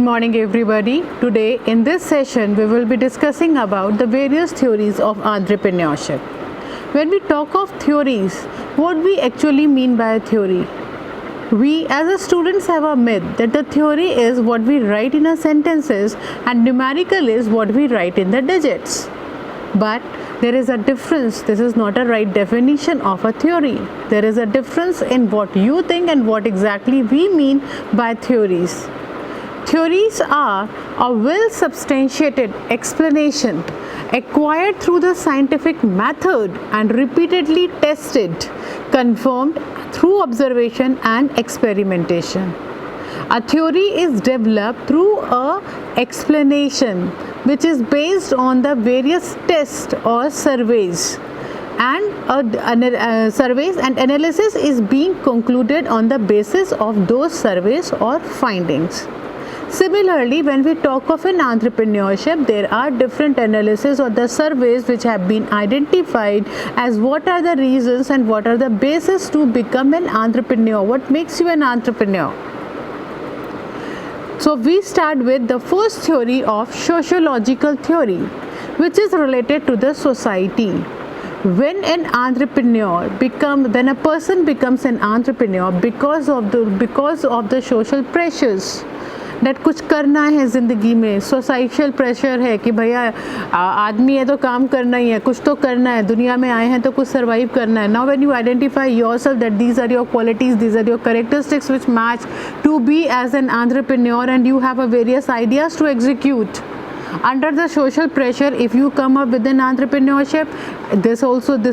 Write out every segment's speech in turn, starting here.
morning everybody. Today in this session we will be discussing about the various theories of entrepreneurship. When we talk of theories, what we actually mean by a theory? We as a students have a myth that the theory is what we write in our sentences and numerical is what we write in the digits. But there is a difference. This is not a right definition of a theory. There is a difference in what you think and what exactly we mean by theories. Theories are a well substantiated explanation acquired through the scientific method and repeatedly tested, confirmed through observation and experimentation. A theory is developed through a explanation which is based on the various tests or surveys, and surveys and analysis is being concluded on the basis of those surveys or findings. Similarly, when we talk of an entrepreneurship, there are different analyses or the surveys which have been identified as what are the reasons and what are the basis to become an entrepreneur. What makes you an entrepreneur? So we start with the first theory of sociological theory, which is related to the society. When a person becomes an entrepreneur because of the social pressures, that कुछ करना है ज़िंदगी में, सोसाइशल pressure है कि भैया आदमी है तो काम करना ही है, कुछ तो करना है, दुनिया में आए हैं तो कुछ सर्वाइव करना है. Now when you identify yourself that these are your qualities, these are your characteristics which match to be as an entrepreneur, and you have a various ideas to execute. Under the social pressure, if you come up with an entrepreneurship, this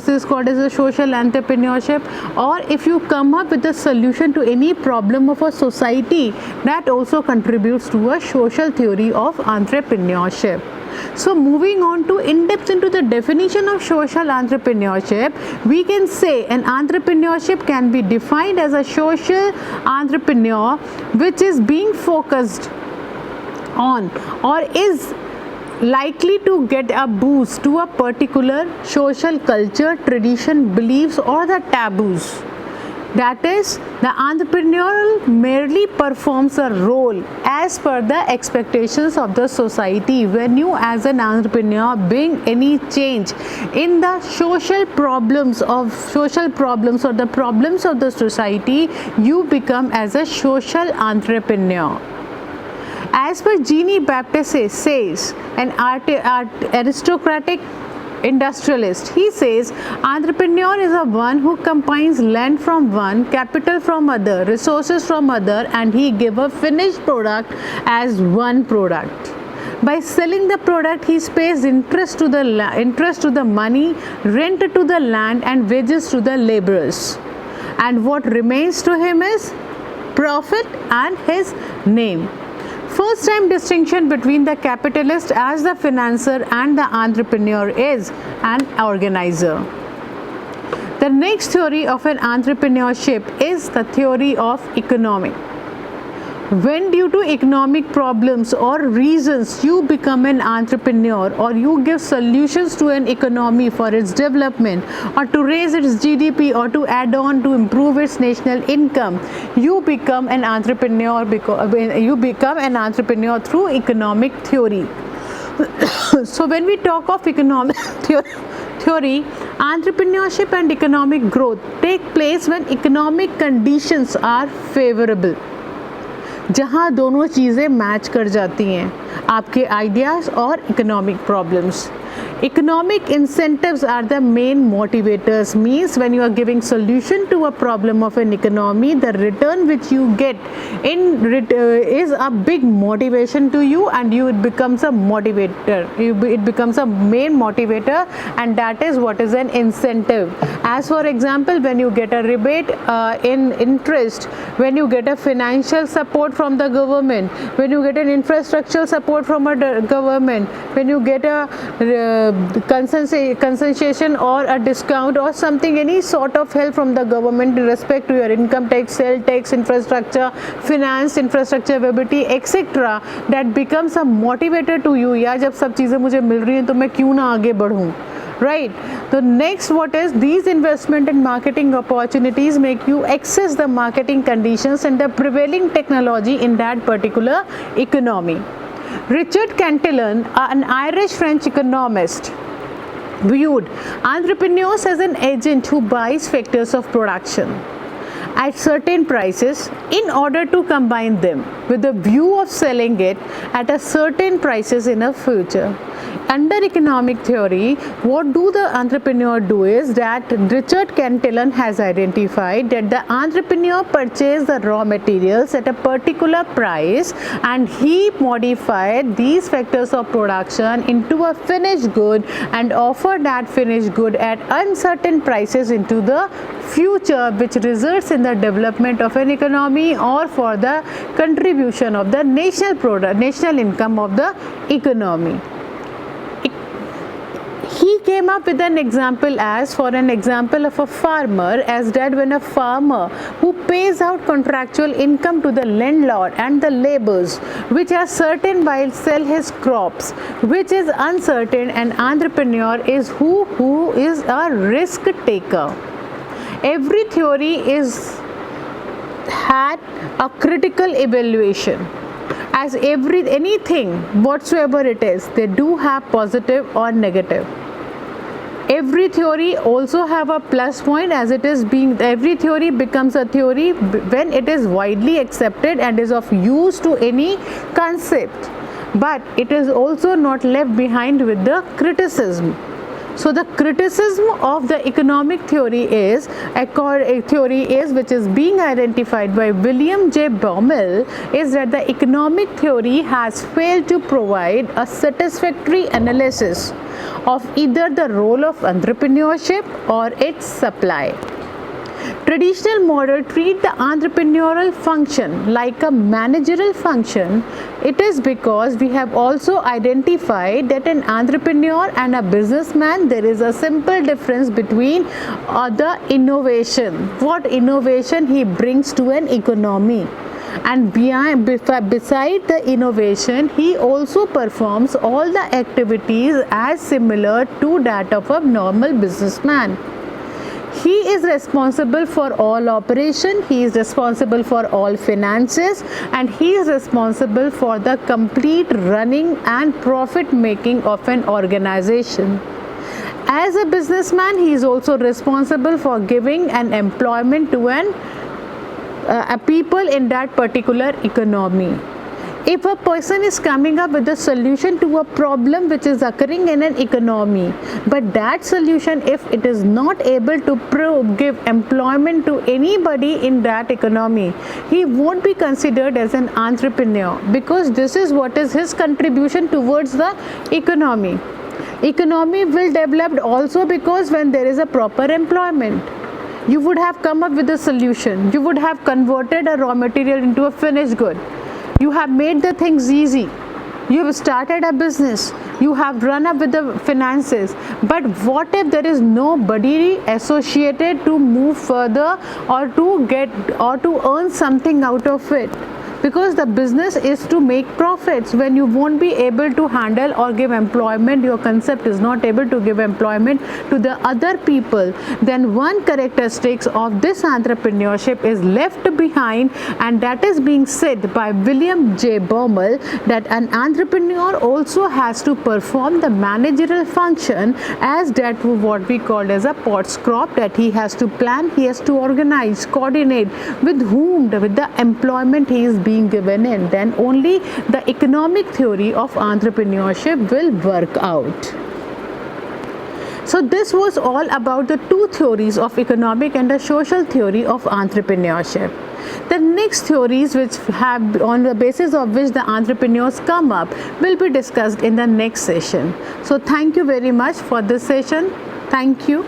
is called as a social entrepreneurship. Or if you come up with a solution to any problem of a society, that also contributes to a social theory of entrepreneurship. So moving on to in-depth into the definition of social entrepreneurship, we can say an entrepreneurship can be defined as a social entrepreneur which is being focused on or is likely to get a boost to a particular social culture, tradition, beliefs or the taboos. That is, the entrepreneur merely performs a role as per the expectations of the society. When you as an entrepreneur bring any change in the social problems or the problems of the society, you become as a social entrepreneur. As per Jean-Baptiste says, an aristocratic industrialist, he says entrepreneur is a one who combines land from one, capital from other, resources from other, and he give a finished product as one product. By selling the product, he pays interest to the money, rent to the land, and wages to the laborers. And what remains to him is profit and his name. First time distinction between the capitalist as the financier and the entrepreneur is an organizer. The next theory of an entrepreneurship is the theory of economic. When due to economic problems or reasons you become an entrepreneur or you give solutions to an economy for its development or to raise its GDP or to add on to improve its national income, you become an entrepreneur through economic theory. So when we talk of economic theory, entrepreneurship and economic growth take place when economic conditions are favorable, जहाँ दोनों चीज़ें match कर जाती हैं, आपके ideas और economic problems. Economic incentives are the main motivators, means when you are giving solution to a problem of an economy, the return which you get is a big motivation to you, and it becomes a motivator. It becomes a main motivator, and that is what is an incentive. As for example, when you get a rebate in interest, when you get a financial support from the government, when you get an infrastructural support from a government, when you get a concession or a discount or something, any sort of help from the government in respect to your income tax, sale tax, infrastructure, finance, infrastructure availability, etc., that becomes a motivator to you. यार जब सब चीज़ें मुझे मिल रही हैं तो मैं क्यों ना आगे बढ़ूँ. right? The next, what is these investment and marketing opportunities make you access the marketing conditions and the prevailing technology in that particular economy. Richard Cantillon, an Irish-French economist, viewed entrepreneurs as an agent who buys factors of production at certain prices in order to combine them with the view of selling it at a certain prices in a future. Under economic theory, what do the entrepreneur do is that Richard Cantillon has identified that the entrepreneur purchased the raw materials at a particular price and he modified these factors of production into a finished good and offered that finished good at uncertain prices into the future, which results in the development of an economy or for the contribution of the national income of the economy. He came up with an example for an example of a farmer, as that when a farmer who pays out contractual income to the landlord and the laborers, which are certain while sell his crops, which is uncertain, an entrepreneur is who is a risk taker. Every theory had a critical evaluation. As anything whatsoever it is, they do have positive or negative. Every theory also have a plus point, as it is being, every theory becomes a theory when it is widely accepted and is of use to any concept, but it is also not left behind with the criticism. So the criticism of the economic theory is which is being identified by William J. Baumol, is that the economic theory has failed to provide a satisfactory analysis of either the role of entrepreneurship or its supply. Traditional model treat the entrepreneurial function like a managerial function. It is because we have also identified that an entrepreneur and a businessman, there is a simple difference between the innovation, what innovation he brings to an economy. And beside the innovation, he also performs all the activities as similar to that of a normal businessman. He is responsible for all operation, he is responsible for all finances, and he is responsible for the complete running and profit making of an organization. As a businessman, he is also responsible for giving an employment to a people in that particular economy. If a person is coming up with a solution to a problem which is occurring in an economy, but that solution, if it is not able to give employment to anybody in that economy, he won't be considered as an entrepreneur, because this is what is his contribution towards the economy. Economy will develop also because when there is a proper employment. You would have come up with a solution, you would have converted a raw material into a finished good. You have made the things easy. You have started a business. You have run up with the finances. But what if there is nobody associated to move further or to earn something out of it? Because the business is to make profits. When you won't be able to handle or give employment, your concept is not able to give employment to the other people, then one characteristics of this entrepreneurship is left behind, and that is being said by William J. Baumol, that an entrepreneur also has to perform the managerial function, as that what we call as a pot's crop, that he has to plan, he has to organize, coordinate with whom, with the employment he is being given in. Then only the economic theory of entrepreneurship will work out. So this was all about the two theories of economic and the social theory of entrepreneurship. The next theories which have on the basis of which the entrepreneurs come up will be discussed in the next session. So thank you very much for this session. Thank you.